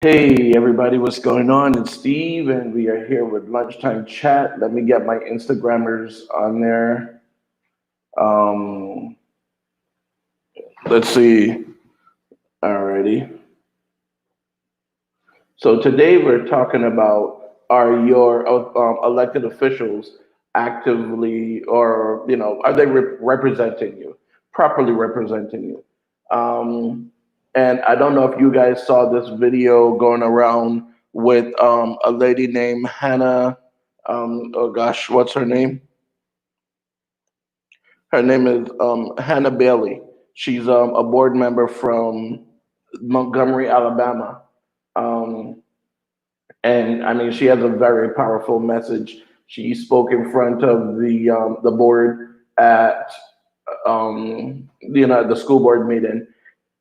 Hey everybody, what's going on? It's Steve, and we are here with Lunchtime Chat. Let me get my Instagrammers on there. Um, let's see. Alrighty. So today we're talking about are your elected officials actively, or are they representing you, properly representing you? Um, and I don't know if you guys saw this video going around with a lady named Hannah. Oh gosh, what's her name? Her name is Hannah Bailey. She's a board member from Montgomery, Alabama. Um, and I mean, she has a very powerful message. She spoke in front of the board at the school board meeting,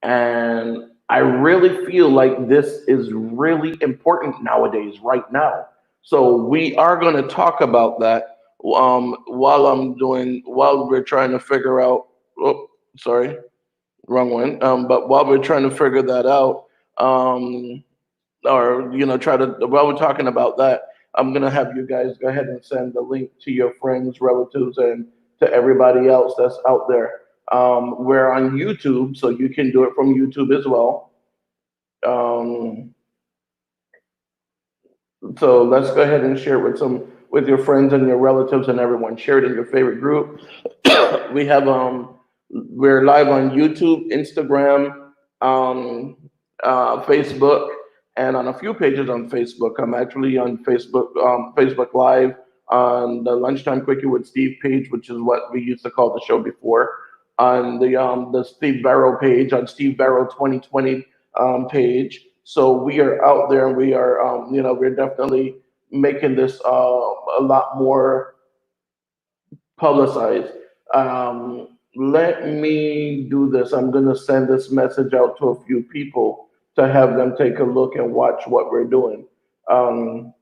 and I really feel like this is really important nowadays, right now. So we are going to talk about that while we're trying to figure out. Oh, sorry, wrong one. But while we're trying to figure that out. Or try to while we're talking about that, I'm gonna have you guys go ahead and send the link to your friends, relatives, and to everybody else that's out there. We're on YouTube, so you can do it from YouTube as well. um, so let's go ahead and share it with your friends and your relatives and everyone. Share it in your favorite group. we have we're live on YouTube, Instagram, um, Facebook, and on a few pages on Facebook. I'm actually on Facebook Live on the Lunchtime Quickie with Steve page, which is what we used to call the show before. On the Steve Barrow page, on Steve Barrow 2020 page. So we are out there, and we are we're definitely making this a lot more publicized. Let me do this. I'm going to send this message out to a few people to have them take a look and watch what we're doing. Um,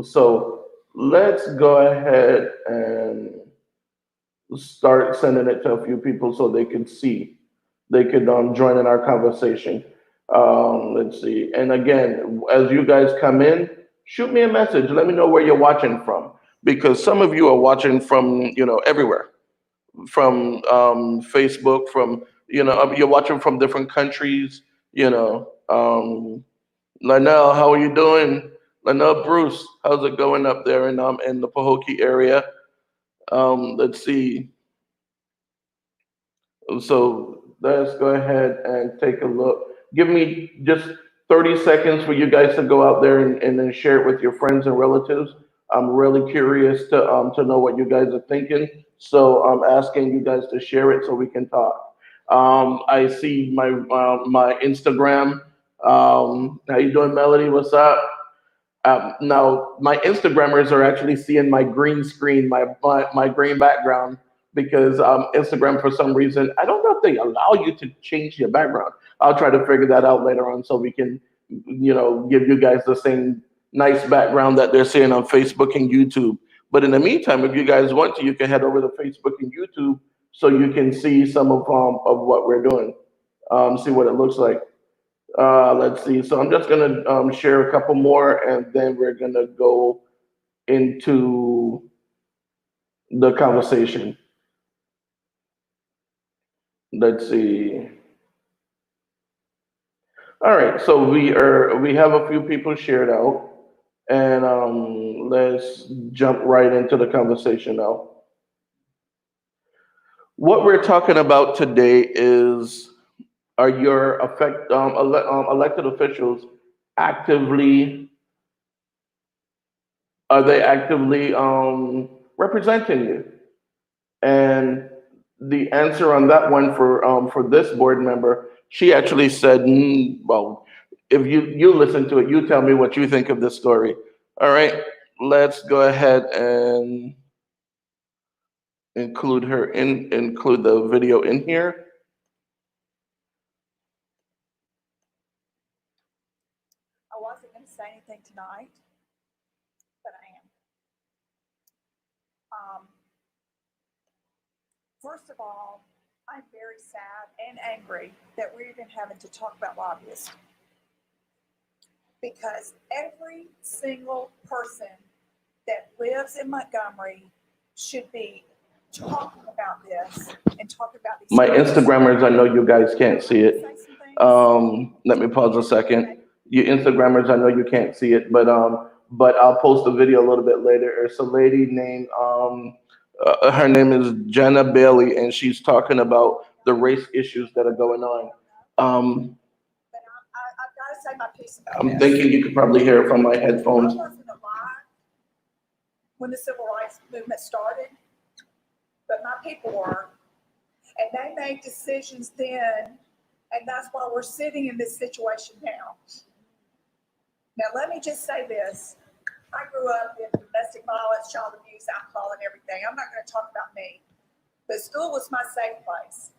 so let's go ahead and start sending it to a few people so they can see. They could join in our conversation. Let's see. And again, as you guys come in, shoot me a message. Let me know where you're watching from, because some of you are watching from everywhere, from Facebook, from you're watching from different countries. Lionel, how are you doing? Lionel Bruce, how's it going up there in the Pahokee area? Let's see. So let's go ahead and take a look. Give me just 30 seconds for you guys to go out there and then share it with your friends and relatives. I'm really curious to know what you guys are thinking. So I'm asking you guys to share it so we can talk. I see my Instagram. How you doing, Melody? What's up? Now, my Instagrammers are actually seeing my green screen, my green background, because Instagram, for some reason, I don't know if they allow you to change your background. I'll try to figure that out later on so we can, give you guys the same nice background that they're seeing on Facebook and YouTube. But in the meantime, if you guys want to, you can head over to Facebook and YouTube so you can see some of what we're doing, see what it looks like. Let's see. So I'm just gonna share a couple more, and then we're gonna go into the conversation. Let's see. All right. So we have a few people shared out, and let's jump right into the conversation now. What we're talking about today is, are your elected officials actively are they actively representing you? And the answer on that one for this board member, she actually said, "Well, if you listen to it, you tell me what you think of this story." All right, let's go ahead and include the video in here. I wasn't going to say anything tonight, but I am. First of all, I'm very sad and angry that we're even having to talk about lobbyists. because every single person that lives in Montgomery should be talking about this and talking about these My things. Instagrammers, I know you guys can't see it. Say some things. Let me pause a second. You Instagrammers, I know you can't see it, but I'll post a video a little bit later. It's a lady named her name is Jenna Bailey, and she's talking about the race issues that are going on. Um, But I've got to say my piece about I'm this. thinking you could probably hear it from my I headphones. wasn't alive when the civil rights movement started, but my people were. And they made decisions then, and that's why we're sitting in this situation now. Now, let me just say this. I grew up in domestic violence, child abuse, alcohol, and everything. I'm not going to talk about me, but school was my safe place.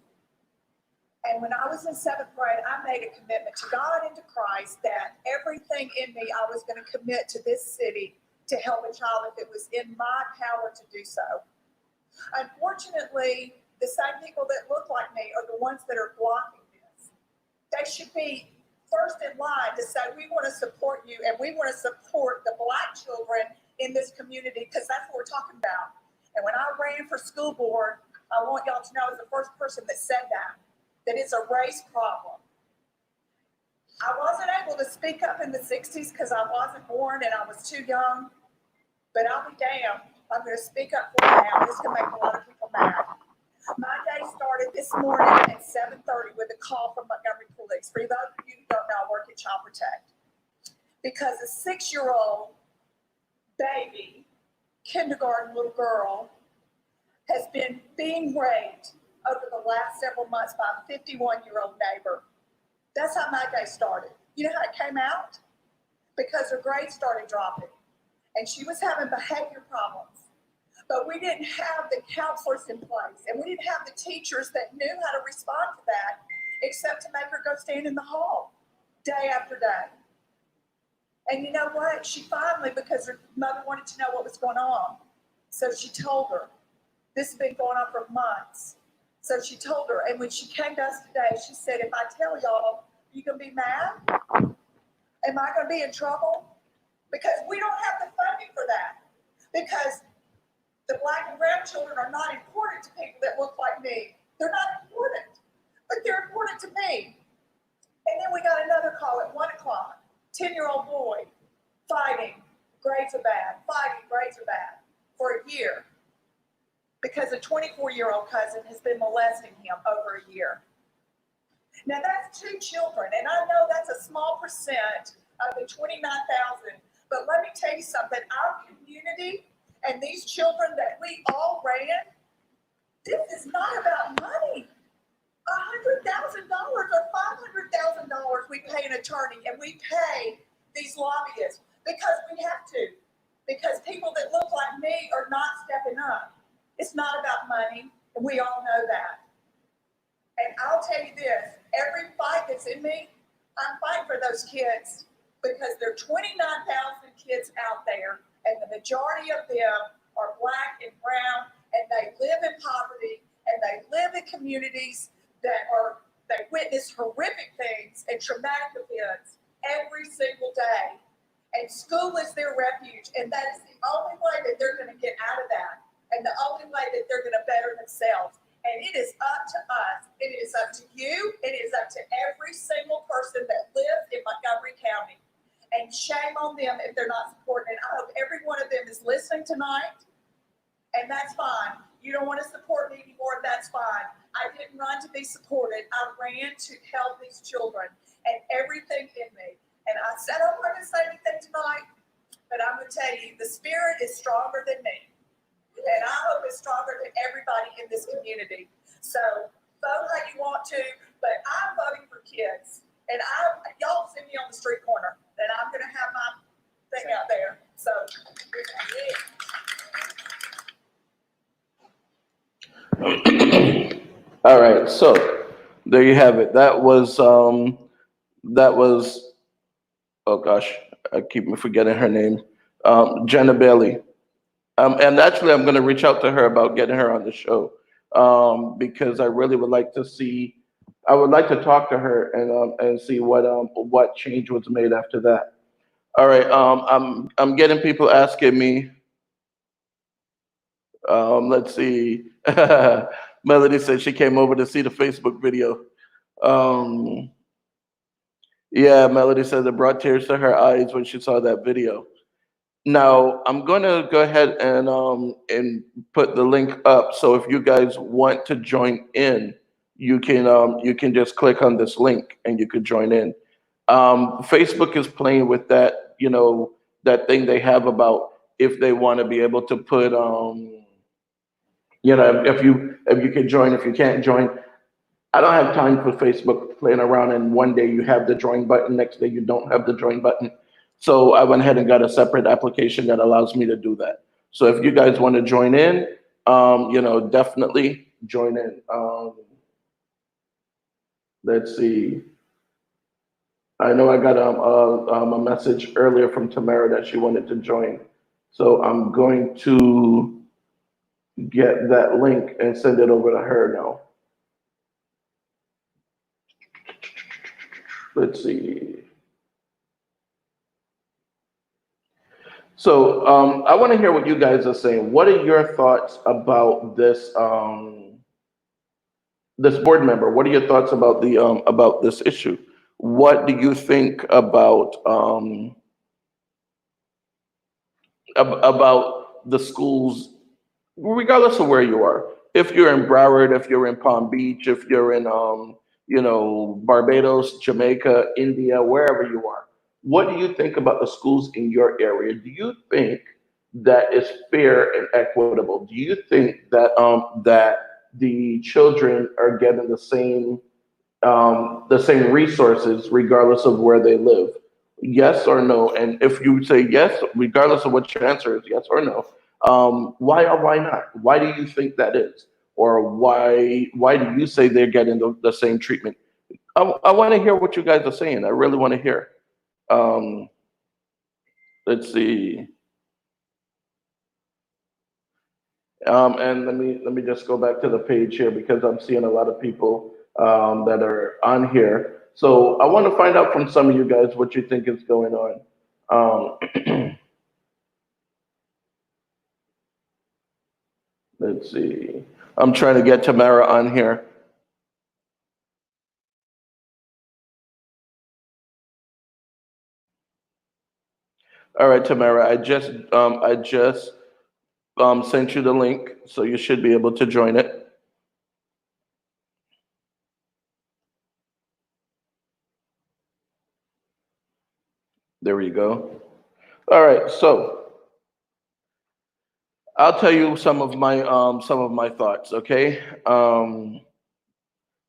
And when I was in seventh grade, I made a commitment to God and to Christ that everything in me, I was going to commit to this city to help a child if it was in my power to do so. Unfortunately, the same people that look like me are the ones that are blocking this. They should be first in line to say, we want to support you and we want to support the Black children in this community because that's what we're talking about. And when I ran for school board, I want y'all to know as the first person that said that it's a race problem. I wasn't able to speak up in the 60s because I wasn't born and I was too young, but I'll be damned. I'm going to speak up for you now. This is going to make a lot of people mad. My day started this morning at 7:30 with a call from Montgomery Police. For those of you who don't know, I work at Child Protect. Because a 6-year-old baby, kindergarten little girl, has been being raped over the last several months by a 51-year-old neighbor. That's how my day started. You know how it came out? Because her grades started dropping. And she was having behavior problems. But we didn't have the counselors in place, and we didn't have the teachers that knew how to respond to that, except to make her go stand in the hall day after day. And you know what? She finally, because her mother wanted to know what was going on, so she told her. This has been going on for months. So she told her, and when she came to us today, she said, if I tell y'all, are you going to be mad? Am I going to be in trouble? Because we don't have the funding for that. Because the Black and brown children are not important to people that look like me. They're not important, but they're important to me. And then we got another call at 1 o'clock. 10-year-old boy fighting, grades are bad, fighting, grades are bad, for a year. Because a 24-year-old cousin has been molesting him over a year. Now that's 2 children, and I know that's a small percent of the 29,000, but let me tell you something, our community and these children that we all ran, this is not about money. $100,000 or $500,000 we pay an attorney, and we pay these lobbyists because we have to. Because people that look like me are not stepping up. It's not about money, and we all know that. And I'll tell you this, every fight that's in me, I'm fighting for those kids because there are 29,000 kids out there, and the majority of them are Black and brown, and they live in poverty, and they live in communities they witness horrific things and traumatic events every single day. And school is their refuge, and that is the only way that they're going to get out of that, and the only way that they're going to better themselves. And it is up to us, it is up to you, it is up to every single person that lives in Montgomery County. And shame on them if they're not supporting it. I hope every one of them is listening tonight, and that's fine. You don't want to support me anymore, that's fine. I didn't run to be supported. I ran to help these children and everything in me. And I said I'm not going to say anything tonight, but I'm going to tell you, the spirit is stronger than me. And I hope it's stronger than everybody in this community. So vote how you want to, but I'm voting for kids. And y'all see me on the street corner, and I'm going to have my thing out there. So, All right, so there you have it. That was oh gosh, I keep forgetting her name. Jenna Bailey. And actually, I'm going to reach out to her about getting her on the show because I really would like to see. I would like to talk to her and see what change was made after that. All right. I'm getting people asking me. Let's see. Melody said she came over to see the Facebook video. Um, yeah, Melody said it brought tears to her eyes when she saw that video. Now I'm going to go ahead and put the link up. So if you guys want to join in, you can just click on this link and you could join in. Facebook is playing with that, that thing they have about if they want to be able to put, if you can join, if you can't join. I don't have time for Facebook playing around and one day you have the join button, next day you don't have the join button. So I went ahead and got a separate application that allows me to do that. So if you guys want to join in, definitely join in. Let's see. I know I got a message earlier from Tamara that she wanted to join. So I'm going to get that link and send it over to her now. Let's see. So I want to hear what you guys are saying. What are your thoughts about this board member? What are your thoughts about this issue? What do you think about the schools, regardless of where you are? If you're in Broward, if you're in Palm Beach, if you're in Barbados, Jamaica, India, wherever you are, what do you think about the schools in your area? Do you think that is fair and equitable? Do you think that the children are getting the same resources regardless of where they live? Yes or no? And if you say yes, regardless of what your answer is, yes or no, why or why not? Why do you think that is? Or why do you say they're getting the same treatment? I want to hear what you guys are saying. I really want to hear. Um, let's see. And let me just go back to the page here because I'm seeing a lot of people that are on here. So I want to find out from some of you guys what you think is going on. Let's see. I'm trying to get Tamara on here. All right, Tamara. I just sent you the link, so you should be able to join it. There you go. All right, so I'll tell you some of my thoughts. Okay.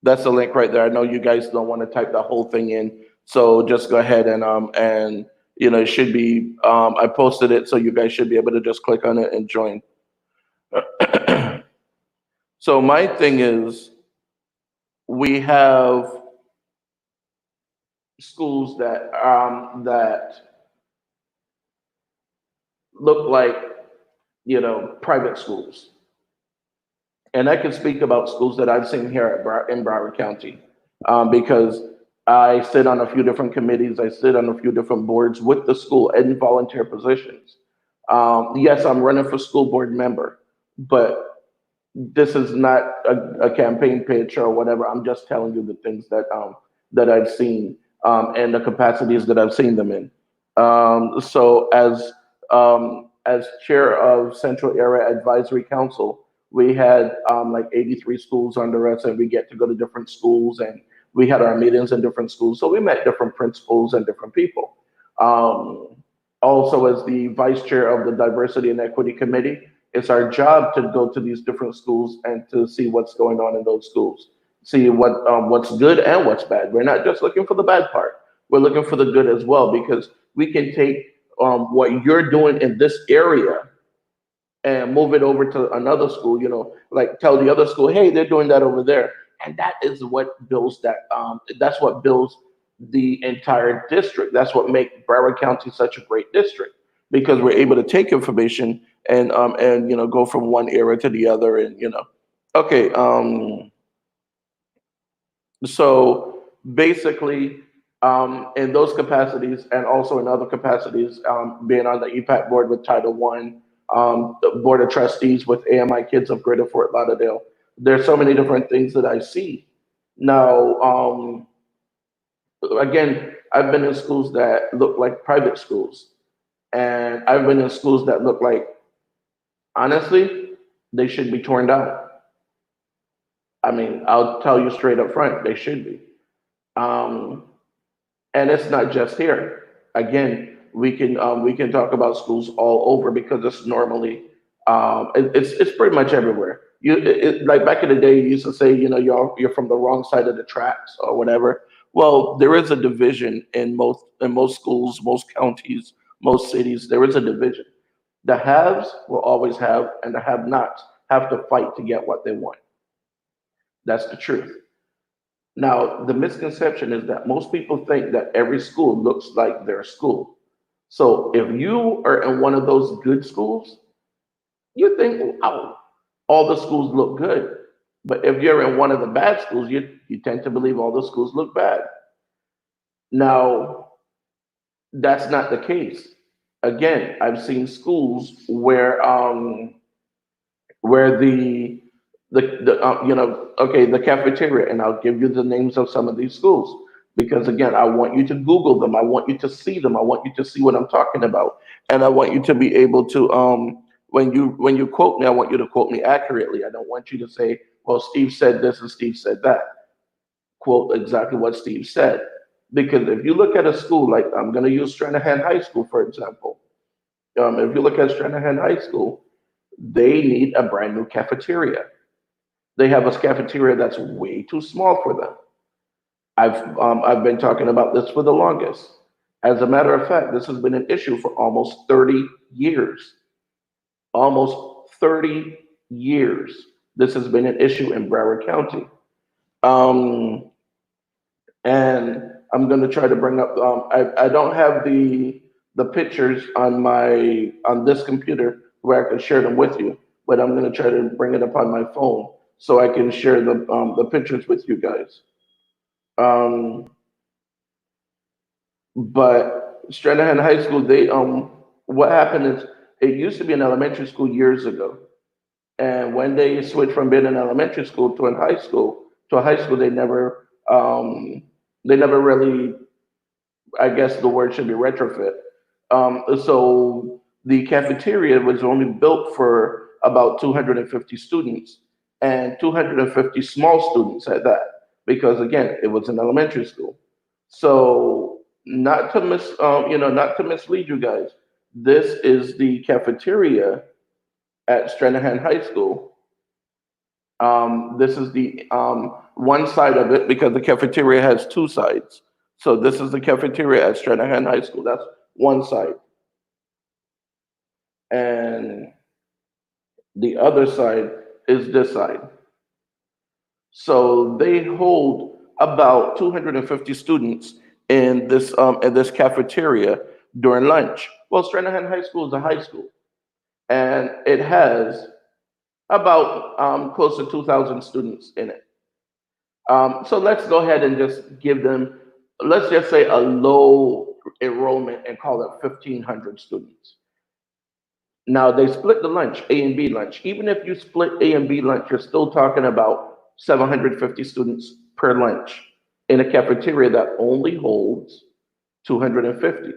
That's the link right there. I know you guys don't want to type the whole thing in, so just go ahead and it should be I posted it, so you guys should be able to just click on it and join. So my thing is, we have schools that look like private schools, and I can speak about schools that I've seen here in Broward County, because I sit on a few different committees, I sit on a few different boards with the school in volunteer positions. Yes, I'm running for school board member, but this is not a campaign pitch or whatever. I'm just telling you the things that I've seen, and the capacities that I've seen them in. So as chair of Central Area Advisory Council, we had like 83 schools under us, and we get to go to different schools, and we had our meetings in different schools. So we met different principals and different people. Um, Also, as the vice chair of the Diversity and Equity Committee, it's our job to go to these different schools and to see what's going on in those schools, see what's good and what's bad. We're not just looking for the bad part; we're looking for the good as well, because we can take what you're doing in this area and move it over to another school. Like tell the other school, hey, they're doing that over there, and that is what builds that. That's what builds the entire district. That's what makes Broward County such a great district, because we're able to take information and go from one area to the other, and okay. So basically, In those capacities and also in other capacities, being on the EPAC board with Title One, the board of trustees with AMI Kids of Greater Fort Lauderdale. There's so many different things that I see. Now, again, I've been in schools that look like private schools, and I've been in schools that look like, honestly, they should be torn down. I mean, I'll tell you straight up front, they should be. Um, and it's not just here. Again, we can talk about schools all over because it's normally it's pretty much everywhere. Like back in the day, you used to say, you know, you're from the wrong side of the tracks or whatever. Well, there is a division in most schools, most counties, most cities. There is a division. The haves will always have, and the have-nots have to fight to get what they want. That's the truth. Now, the misconception is that most people think that every school looks like their school. So if you are in one of those good schools, you think, wow, all the schools look good. But if you're in one of the bad schools, you tend to believe all the schools look bad. Now, that's not the case. Again, I've seen schools where okay, the cafeteria, and I'll give you the names of some of these schools because again, I want you to Google them. I want you to see them. I want you to see what I'm talking about, and I want you to be able to when you quote me, I want you to quote me accurately. I don't want you to say, well, Steve said this and Steve said that. Quote exactly what Steve said. Because if you look at a school like I'm going to use Stranahan High School for example, if you look at Stranahan High School, they need a brand new cafeteria. They have a cafeteria that's way too small for them. I've been talking about this for the longest. As a matter of fact, this has been an issue for almost 30 years. Almost 30 years. This has been an issue in Broward County. Um, and I'm going to try to bring up. I don't have the pictures on my on this computer where I can share them with you, but I'm going to try to bring it up on my phone so I can share the pictures with you guys. Um, but Stranahan High School, they what happened is it used to be an elementary school years ago, and when they switched from being an elementary school to a high school, they never really, I guess the word should be retrofit. So the cafeteria was only built for about 250 students and 250 small students at that, because again, it was an elementary school. So not to mislead you guys, this is the cafeteria at Stranahan High School. This is the one side of it because the cafeteria has two sides. So this is the cafeteria at Stranahan High School. That's one side. And the other side is this side. So they hold about 250 students in this cafeteria during lunch. Well, Stranahan High School is a high school, and it has about close to 2,000 students in it. So let's go ahead and just give them, let's just say a low enrollment and call it 1,500 students. Now they split the lunch, A and B lunch. Even if you split A and B lunch, you're still talking about 750 students per lunch in a cafeteria that only holds 250.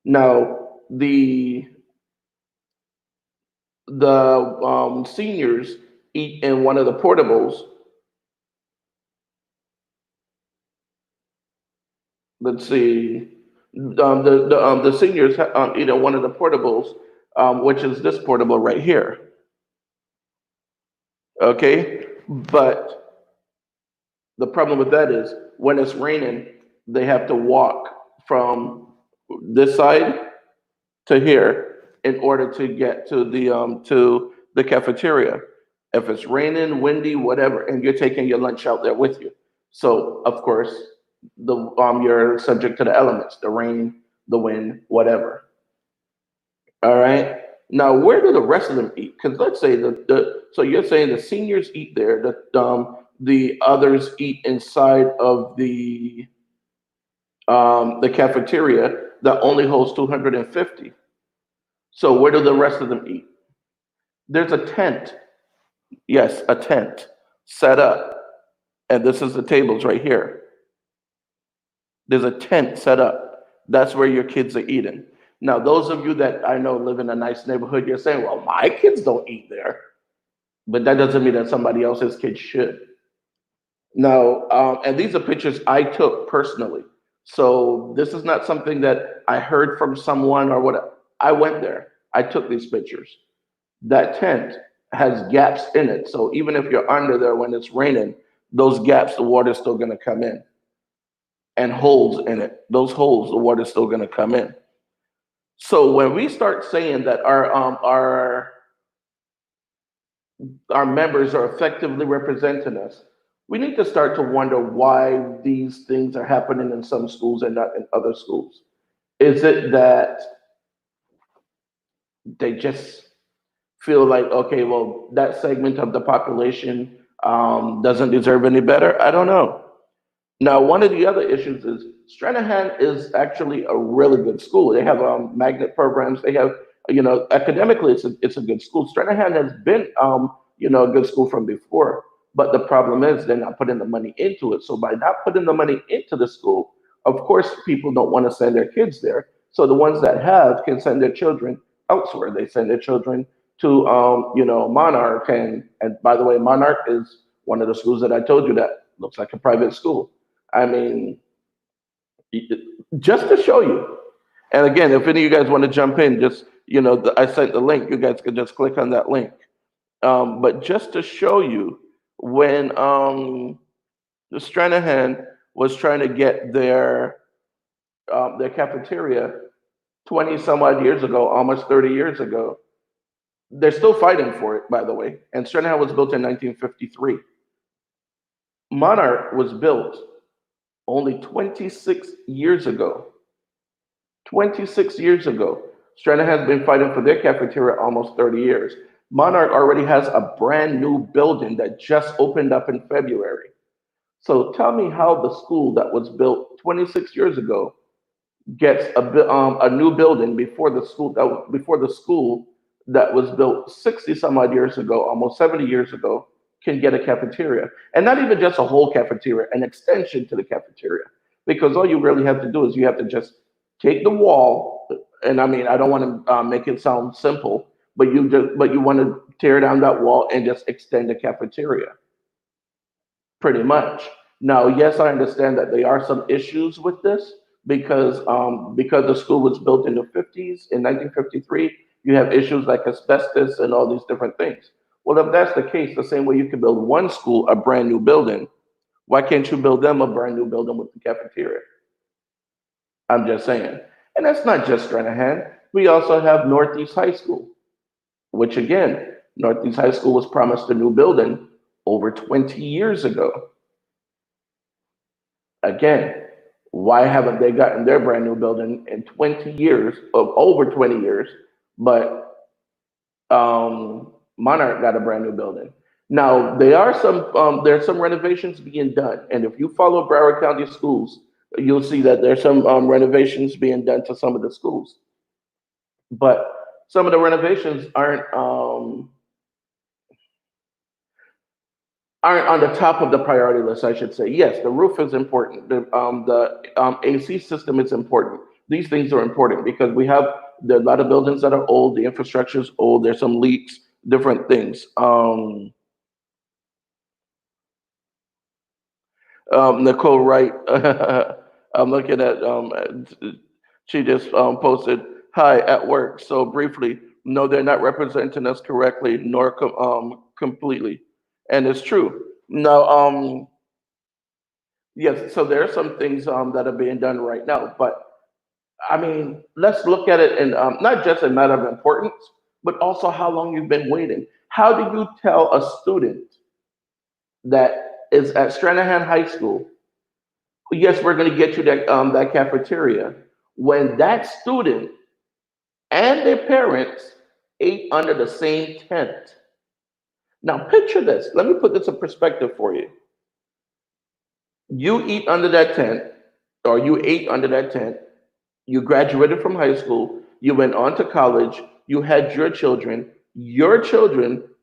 Now the seniors eat in one of the portables. Let's see, the seniors eat in one of the portables, which is this portable right here. Okay, but the problem with that is when it's raining, they have to walk from this side to here in order to get to the cafeteria. If it's raining, windy, whatever, and you're taking your lunch out there with you, so of course the you're subject to the elements, the rain, the wind, whatever. All right. Now, where do the rest of them eat? Because let's say the so you're saying the seniors eat there, the others eat inside of the cafeteria that only holds 250. So where do the rest of them eat? There's a tent, yes, a tent set up, and this is the tables right here. There's a tent set up. That's where your kids are eating. Now, those of you that I know live in a nice neighborhood, you're saying, well, my kids don't eat there. But that doesn't mean that somebody else's kids should. Now, and these are pictures I took personally. So this is not something that I heard from someone or what. I went there. I took these pictures. That tent has gaps in it. So even if you're under there when it's raining, those gaps, the water's still going to come in, and holes in it. Those holes, the water's still going to come in. So when we start saying that our members are effectively representing us, we need to start to wonder why these things are happening in some schools and not in other schools. Is it that they just feel like, okay, well, that segment of the population doesn't deserve any better? I don't know. Now, one of the other issues is Stranahan is actually a really good school. They have magnet programs. They have, academically, it's a good school. Stranahan has been, a good school from before. But the problem is they're not putting the money into it. So by not putting the money into the school, of course, people don't want to send their kids there. So the ones that have can send their children elsewhere. They send their children to, Monarch. And by the way, Monarch is one of the schools that I told you that looks like a private school. I mean, just to show you. And again, if any of you guys want to jump in, just, I sent the link. You guys can just click on that link. But just to show you, when the Stranahan was trying to get their cafeteria 20 some odd years ago, almost 30 years ago, they're still fighting for it, by the way. And Stranahan was built in 1953. Monarch was built only 26 years ago. 26 years ago. Stranahan has been fighting for their cafeteria almost 30 years. Monarch already has a brand new building that just opened up in February. So tell me how the school that was built 26 years ago gets a new building before the school that was built 60 some odd years ago, almost 70 years ago, can get a cafeteria. And not even just a whole cafeteria, an extension to the cafeteria. Because all you really have to do is you have to just take the wall, and I mean, I don't want to make it sound simple, but you want to tear down that wall and just extend the cafeteria, pretty much. Now, yes, I understand that there are some issues with this because the school was built in the 50s, in 1953. You have issues like asbestos and all these different things. Well, if that's the case, the same way you can build one school a brand new building, why can't you build them a brand new building with the cafeteria? I'm just saying. And that's not just Stranahan. We also have Northeast High School, which again, Northeast High School was promised a new building over 20 years ago. Again, why haven't they gotten their brand new building in 20 years, of over 20 years, but Monarch got a brand new building? Now, there's some renovations being done. And if you follow Broward County schools, you'll see that there's some renovations being done to some of the schools. But some of the renovations aren't on the top of the priority list, I should say. Yes, the roof is important. The AC system is important. These things are important because there are a lot of buildings that are old. The infrastructure is old. There's some leaks, different things. Nicole Wright, I'm looking at. She just posted, "Hi at work." So briefly, no, they're not representing us correctly nor completely, and it's true. Now, yes, so there are some things that are being done right now, but I mean, let's look at it in not just a matter of importance, but also how long you've been waiting. How do you tell a student that is at Stranahan High School, yes, we're going to get you that cafeteria, when that student and their parents ate under the same tent? Now, picture this. Let me put this in perspective for you. You eat under that tent. or you ate under that tent. You graduated from high school, you went on to college, you had your children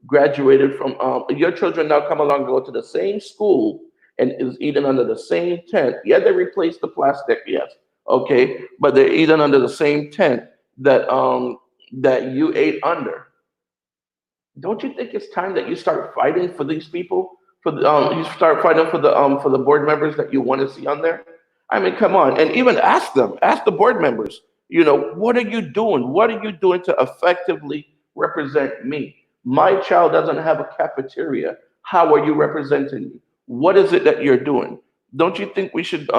graduated from, your children now come along, go to the same school and is eating under the same tent. Yeah, they replaced the plastic, yes, okay, but they're eating under the same tent that that you ate under. Don't you think it's time that you start fighting for these people? For the, you start fighting for the board members that you want to see on there. I mean, come on, and even ask them, ask the board members. You know, what are you doing? What are you doing to effectively represent me? My child doesn't have a cafeteria. How are you representing me? What is it that you're doing? Don't you think we should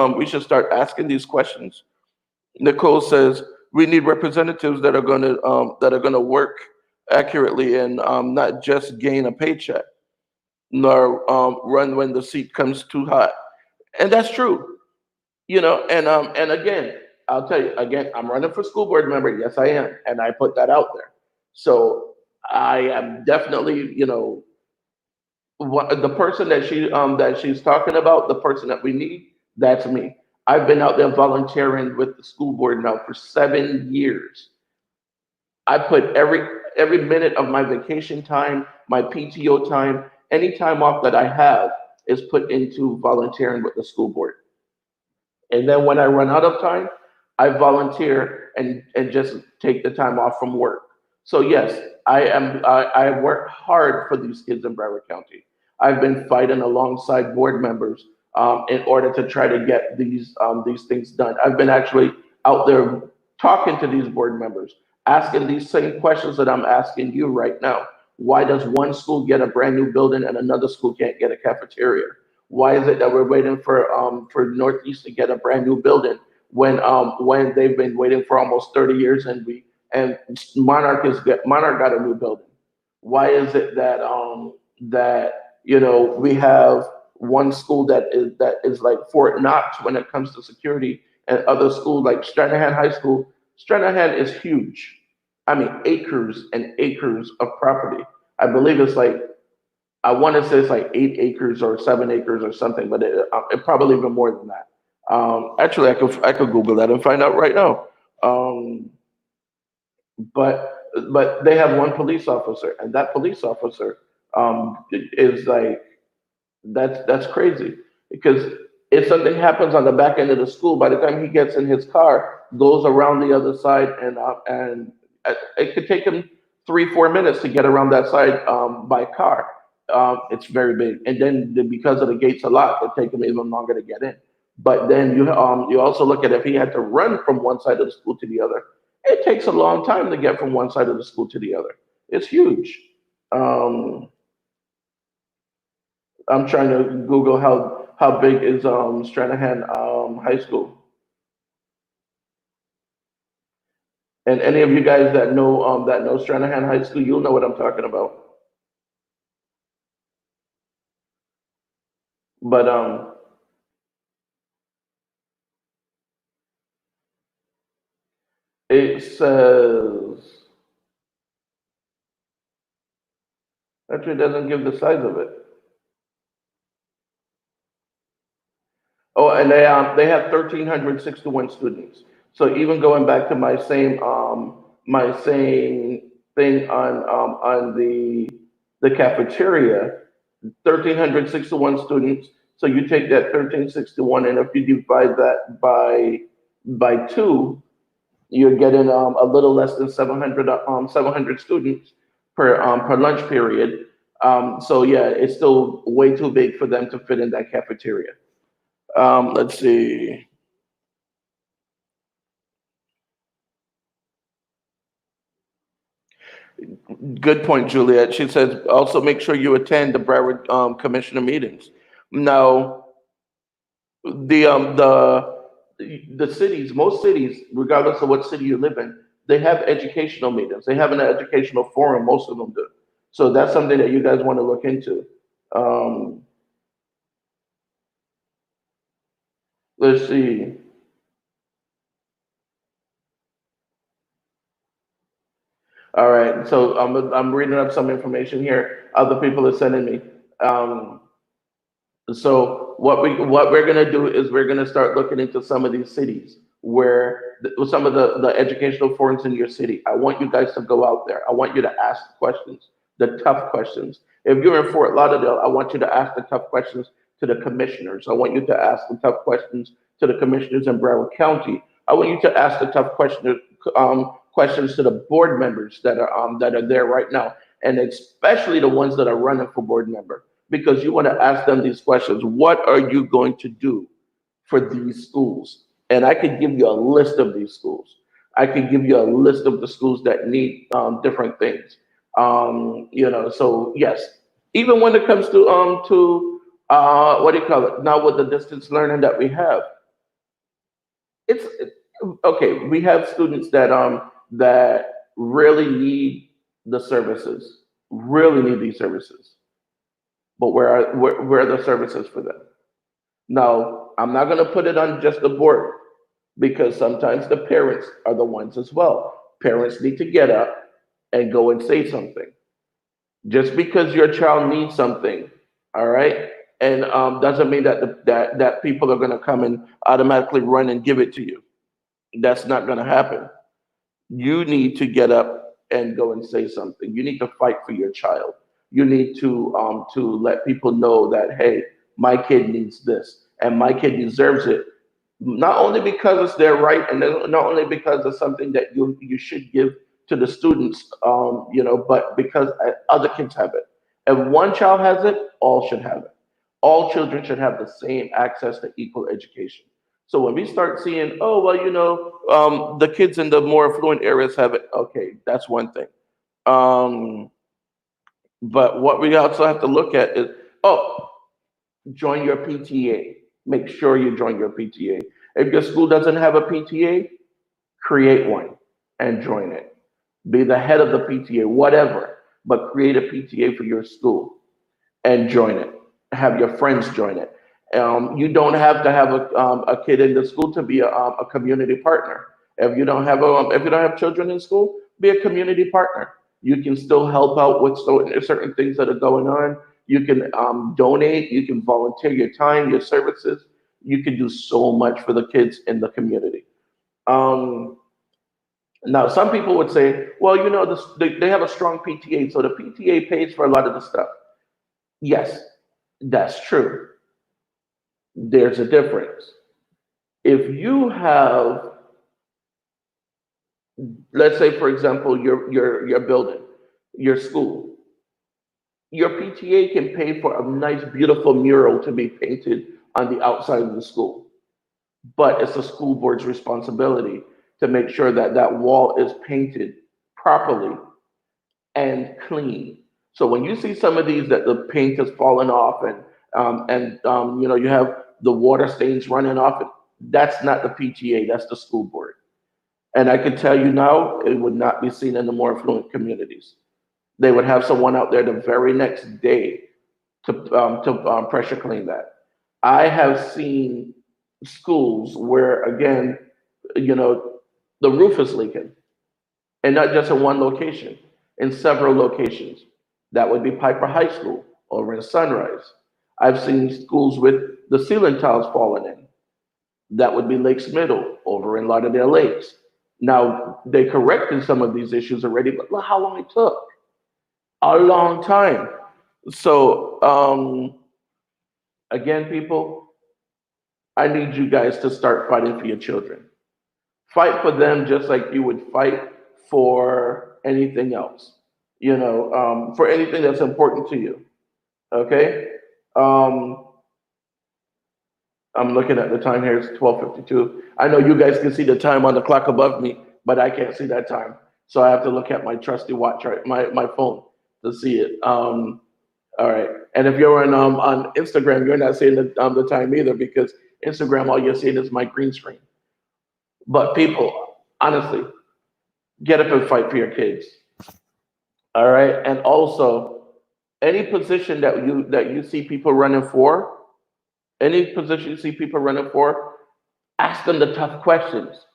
start asking these questions? Nicole says we need representatives that are gonna work accurately and not just gain a paycheck, nor run when the seat comes too hot. And that's true, you know. And again, I'll tell you again, I'm running for school board member. Yes, I am, and I put that out there. So I am definitely, you know, the person that she's talking about, the person that we need, that's me. I've been out there volunteering with the school board now for 7 years. I put every minute of my vacation time, my PTO time, any time off that I have is put into volunteering with the school board. And then when I run out of time, I volunteer and just take the time off from work. So yes, I work hard for these kids in Broward County. I've been fighting alongside board members in order to try to get these things done. I've been actually out there talking to these board members, asking these same questions that I'm asking you right now. Why does one school get a brand new building and another school can't get a cafeteria? Why is it that we're waiting for Northeast to get a brand new building when they've been waiting for almost 30 years and Monarch got a new building? Why is it that you know we have one school that is like Fort Knox when it comes to security, and other schools like Stranahan High School? Stranahan is huge. I mean, acres and acres of property. I believe it's like I want to say it's like 8 acres or 7 acres or something, but it probably even more than that. Actually, I could Google that and find out right now. Um, but they have one police officer, and that police officer is like that's crazy because if something happens on the back end of the school, by the time he gets in his car, goes around the other side, and it could take him 3 4 minutes to get around that side by car. It's very big, and then because of the gates are locked, it take him even longer to get in. But then you also look at if he had to run from one side of the school to the other, it takes a long time to get from one side of the school to the other. It's huge. Um, I'm trying to Google how big is Stranahan High School. And any of you guys that know Stranahan High School, you'll know what I'm talking about. But it says actually it doesn't give the size of it. Oh, and they have 1,361 students. So even going back to my same thing on the cafeteria, 1,361 students. So you take that 1,361, and if you divide that by two, you're getting a little less than 700 students per lunch period. So yeah, it's still way too big for them to fit in that cafeteria. Let's see. Good point, Juliet. She says also make sure you attend the Broward Commissioner meetings. Now, the cities, most cities, regardless of what city you live in, they have educational meetings. They have an educational forum. Most of them do. So that's something that you guys want to look into. Um, let's see. All right. So I'm reading up some information here. Other people are sending me. Um, So what we're gonna do is we're gonna start looking into some of these cities where some of the educational forums in your city. I want you guys to go out there. I want you to ask questions, the tough questions. If you're in Fort Lauderdale, I want you to ask the tough questions to the commissioners. I want you to ask the tough questions to the commissioners in Broward County. I want you to ask the tough questions to the board members that are there right now, and especially the ones that are running for board member, because you want to ask them these questions. What are you going to do for these schools? And I could give you a list of these schools. I could give you a list of the schools that need different things. So yes, even when it comes to what do you call it now with the distance learning that we have, it's okay. We have students that really need the services, really need these services, but where are the services for them? Now, I'm not going to put it on just the board because sometimes the parents are the ones as well. Parents need to get up and go and say something. Just because your child needs something, all right, and doesn't mean that people are going to come and automatically run and give it to you. That's not going to happen. You need to get up and go and say something. You need to fight for your child. You need to let people know that, hey, my kid needs this and my kid deserves it. Not only because it's their right, and not only because it's something that you should give to the students, but because other kids have it. If one child has it, all should have it. All children should have the same access to equal education. So when we start seeing, oh well, the kids in the more affluent areas have it. Okay, that's one thing. Um, but what we also have to look at is, oh, join your PTA. Make sure you join your PTA. If your school doesn't have a PTA, create one and join it. Be the head of the PTA, whatever, but create a PTA for your school and join it. Have your friends join it. You don't have to have a kid in the school to be a community partner. If you don't have children in school, be a community partner. You can still help out with certain things that are going on. You can donate. You can volunteer your time, your services. You can do so much for the kids in the community. Um, Now, some people would say, well, they have a strong PTA, so the PTA pays for a lot of the stuff. Yes, that's true. There's a difference. If you have, let's say, for example, your building, your school, your PTA can pay for a nice, beautiful mural to be painted on the outside of the school, but it's the school board's responsibility to make sure that that wall is painted properly and clean. So when you see some of these that the paint has fallen off and you have the water stains running off it, that's not the PTA, that's the school board. And I can tell you now, it would not be seen in the more affluent communities. They would have someone out there the very next day to pressure clean that. I have seen schools where again, you know, the roof is leaking, and not just in one location, in several locations. That would be Piper High School over in Sunrise. I've seen schools with the ceiling tiles falling in. That would be Lakes Middle over in Lauderdale Lakes. Now, they corrected some of these issues already, but look how long it took. A long time. So, again, people, I need you guys to start fighting for your children. Fight for them just like you would fight for anything else, for anything that's important to you. Okay? Um, I'm looking at the time here, it's 12:52. I know you guys can see the time on the clock above me, but I can't see that time. So I have to look at my trusty watch, right, my phone to see it. All right. And if you're on Instagram, you're not seeing the time either because Instagram, all you're seeing is my green screen. But people, honestly, get up and fight for your kids. All right. And also, any position that you see people running for, any position you see people running for, ask them the tough questions.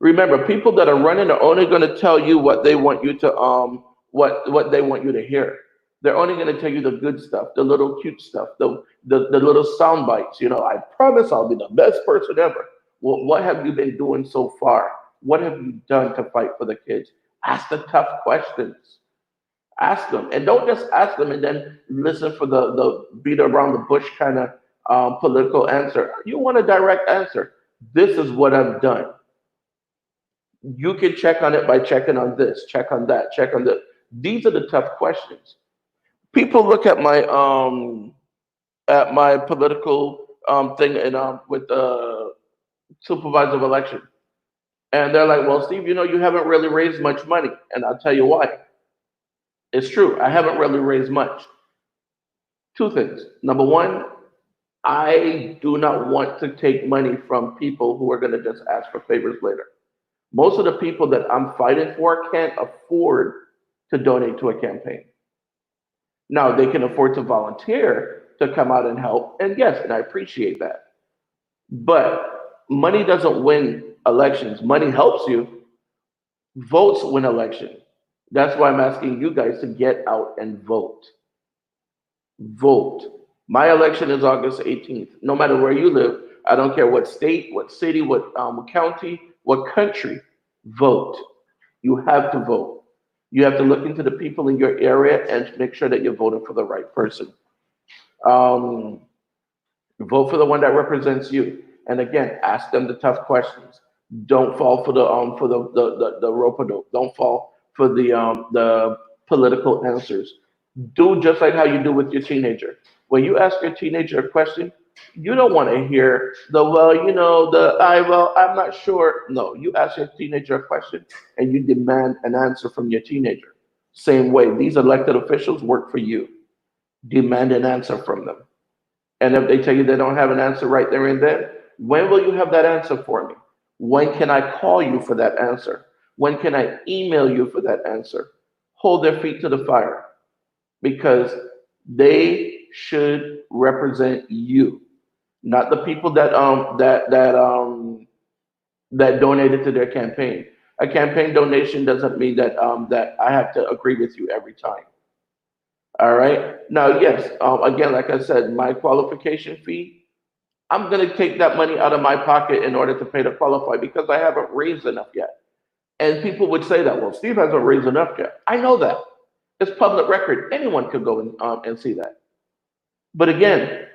Remember, people that are running are only going to tell you what they want you to hear. They're only going to tell you the good stuff, the little cute stuff, the little sound bites. I promise I'll be the best person ever. Well, what have you been doing so far? What have you done to fight for the kids? Ask the tough questions. Ask them, and don't just ask them and then listen for the beat around the bush kind of political answer. You want a direct answer. This is what I've done. You can check on it by checking on this, check on that, check on this. These are the tough questions. People look at my political thing and with the supervisor of election, and they're like, "Well, Steve, you haven't really raised much money," and I'll tell you why. It's true. I haven't really raised much. Two things. Number one, I do not want to take money from people who are going to just ask for favors later. Most of the people that I'm fighting for can't afford to donate to a campaign. Now, they can afford to volunteer to come out and help. And yes, and I appreciate that. But money doesn't win elections. Money helps you. Votes win elections. That's why I'm asking you guys to get out and vote. Vote. My election is August 18th. No matter where you live, I don't care what state, what city, what county, what country, vote. You have to vote. You have to look into the people in your area and make sure that you're voting for the right person. Um, Vote for the one that represents you. And again, ask them the tough questions. Don't fall for the rope a dope. Don't fall for the political answers. Do just like how you do with your teenager. When you ask your teenager a question, you don't want to hear the well, I'm not sure. No, you ask your teenager a question and you demand an answer from your teenager. Same way, these elected officials work for you. Demand an answer from them. And if they tell you they don't have an answer right there and then, when will you have that answer for me? When can I call you for that answer? When can I email you for that answer? Hold their feet to the fire because they should represent you, not the people that donated to their campaign. A campaign donation doesn't mean that I have to agree with you every time. All right. Now, yes, again, like I said, my qualification fee, I'm going to take that money out of my pocket in order to pay to qualify because I haven't raised enough yet. And people would say that, well, Steve hasn't raised enough yet. I know that. It's public record. Anyone could go and see that. But again,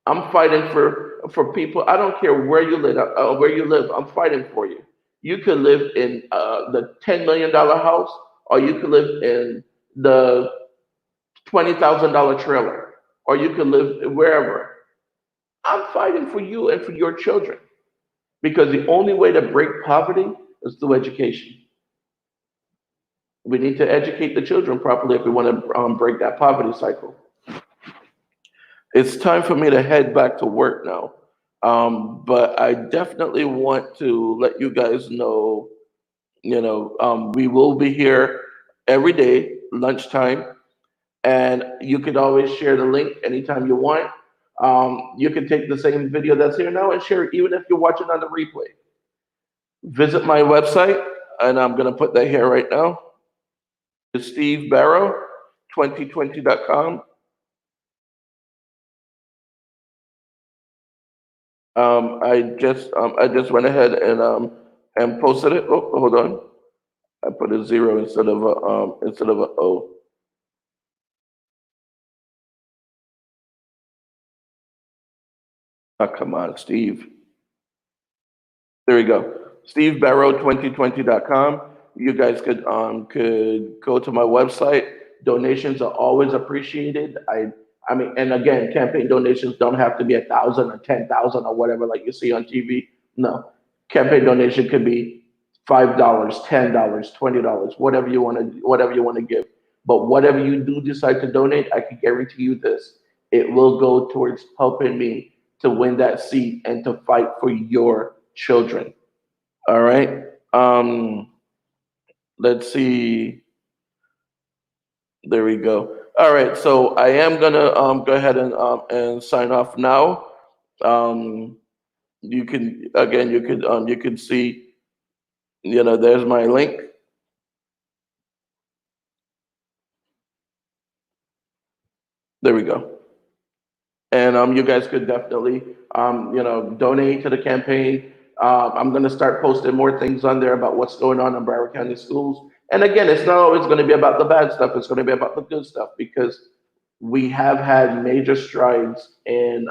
I'm fighting for people. I don't care where you live. Where you live, I'm fighting for you. You could live in the $10 million house, or you could live in the $20,000 trailer, or you could live wherever. I'm fighting for you and for your children because the only way to break poverty is through education. We need to educate the children properly if we want to break that poverty cycle. It's time for me to head back to work now. But I definitely want to let you guys know, we will be here every day, lunchtime, and you could always share the link anytime you want. You can take the same video that's here now and share it, even if you're watching on the replay. Visit my website, and I'm going to put that here right now. It's stevebarrow2020.com. I just went ahead and posted it. Oh, hold on. I put a zero instead of a O. Oh, come on, Steve. There we go. stevebarrow2020.com. You guys could go to my website. Donations are always appreciated. I mean, and again, campaign donations don't have to be 1,000 or 10,000 or whatever like you see on TV. No, campaign donation could be $5, $10, $20, whatever you want to give. But whatever you do decide to donate, I can guarantee you this: it will go towards helping me to win that seat and to fight for your children. All right. Let's see. There we go. All right. So I am gonna go ahead and sign off now. Um, you can see, there's my link. There we go. And you guys could definitely donate to the campaign. I'm going to start posting more things on there about what's going on in Broward County schools. And again, it's not always going to be about the bad stuff. It's going to be about the good stuff because we have had major strides in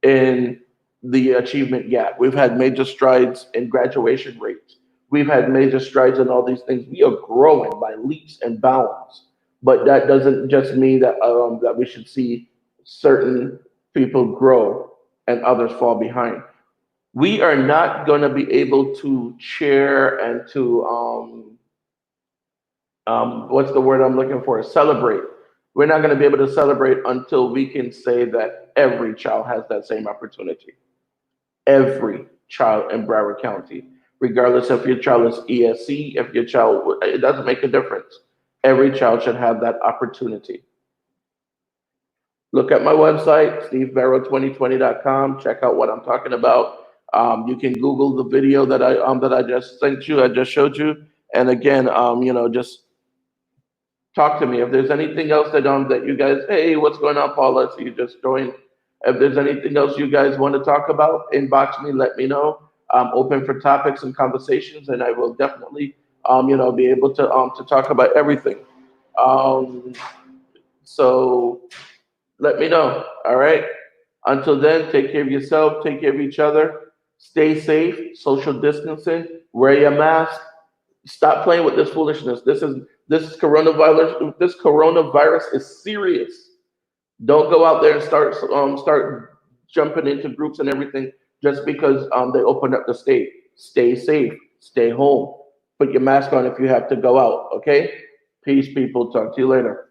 the achievement gap. We've had major strides in graduation rates. We've had major strides in all these things. We are growing by leaps and bounds. But that doesn't just mean that we should see certain people grow and others fall behind. We are not going to be able to cheer and to what's the word I'm looking for? Celebrate. We're not going to be able to celebrate until we can say that every child has that same opportunity. Every child in Broward County, regardless if your child is ESC, if your child, it doesn't make a difference. Every child should have that opportunity. Look at my website, stevebarrow2020.com. Check out what I'm talking about. You can Google the video that I just sent you, I just showed you. And again, just talk to me. If there's anything else that you guys, hey, what's going on, Paula? So you just joined. If there's anything else you guys want to talk about, inbox me, let me know. I'm open for topics and conversations, and I will definitely, be able to talk about everything. Um, so let me know. All right. Until then, take care of yourself, take care of each other, stay safe, social distancing, wear your mask, stop playing with this foolishness. This coronavirus. This coronavirus is serious. Don't go out there and start jumping into groups and everything just because they opened up the state. Stay safe. Stay home. Put your mask on if you have to go out. Okay. Peace, people. Talk to you later.